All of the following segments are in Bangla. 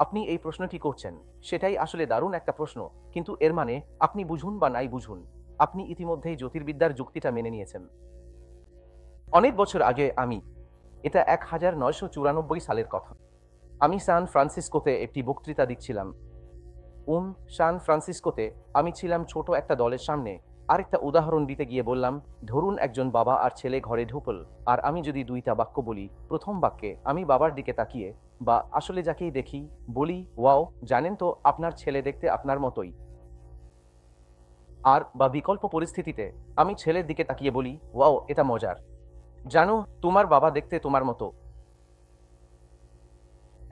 আপনি এই প্রশ্নটি করছেন সেটাই আসলে দারুণ একটা প্রশ্ন, কিন্তু এর মানে আপনি বুঝুন বা নাই বুঝুন, আপনি ইতিমধ্যেই জ্যোতির্বিদ্যার যুক্তিটা মেনে নিয়েছেন। অনেক বছর আগে এটা 1994 সালের কথা। আমি সান ফ্রান্সিসকোতে একটি বক্তৃতা দিচ্ছিলাম। সান ফ্রান্সিসকোতে আমি ছিলাম ছোট একটা দলের সামনে। আরেকটা উদাহরণ দিতে গিয়ে বললাম, ধরুন একজন বাবা আর ছেলে ঘরে ঢুকল, আর আমি যদি দুইটা বাক্য বলি, প্রথম বাক্যে আমি বাবার দিকে তাকিয়ে বা আসলে যাকেই দেখি বলি, ওয়াও, জানেন তো আপনার ছেলে দেখতে আপনার মতোই। আর বা বিকল্প পরিস্থিতিতে আমি ছেলের দিকে তাকিয়ে বলি, ওয়াও, এটা মজার, জানো, তোমার বাবা দেখতে তোমার মতো।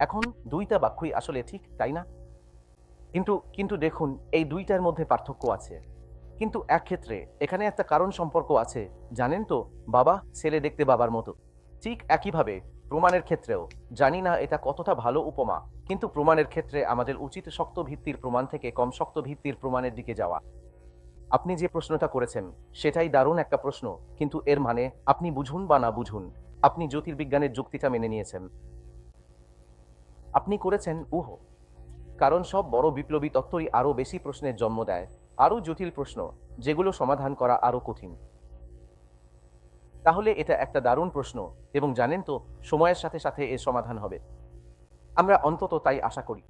এখন দুইটা বাক্যই আসলে ঠিক, তাই না? কিন্তু কিন্তু দেখুন, এই দুইটার মধ্যে পার্থক্য আছে। কিন্তু এক ক্ষেত্রে এখানে একটা কারণ সম্পর্ক আছে, জানেন তো, বাবা ছেলে দেখতে বাবার মতো। ঠিক একইভাবে প্রমাণের ক্ষেত্রেও, জানি না এটা কতটা ভালো উপমা, কিন্তু প্রমাণের ক্ষেত্রে আমাদের উচিত শক্ত ভিত্তির প্রমাণ থেকে কম শক্ত ভিত্তির প্রমাণের দিকে যাওয়া। আপনি যে প্রশ্নটা করেছেন সেটাই দারুণ একটা প্রশ্ন, কিন্তু এর মানে আপনি বুঝুন বা না বুঝুন, আপনি জ্যোতির্বিজ্ঞানের যুক্তিটা মেনে নিয়েছেন। আপনি করেছেন কারণ সব বড় বিপ্লবী তত্ত্বই আরও বেশি প্রশ্নের জন্ম দেয়, আরও জটিল প্রশ্ন, যেগুলো সমাধান করা আরও কঠিন। তাহলে এটা একটা দারুণ প্রশ্ন, এবং জানেন তো, সময়ের সাথে সাথে এর সমাধান হবে। আমরা অন্তত তাই আশা করি।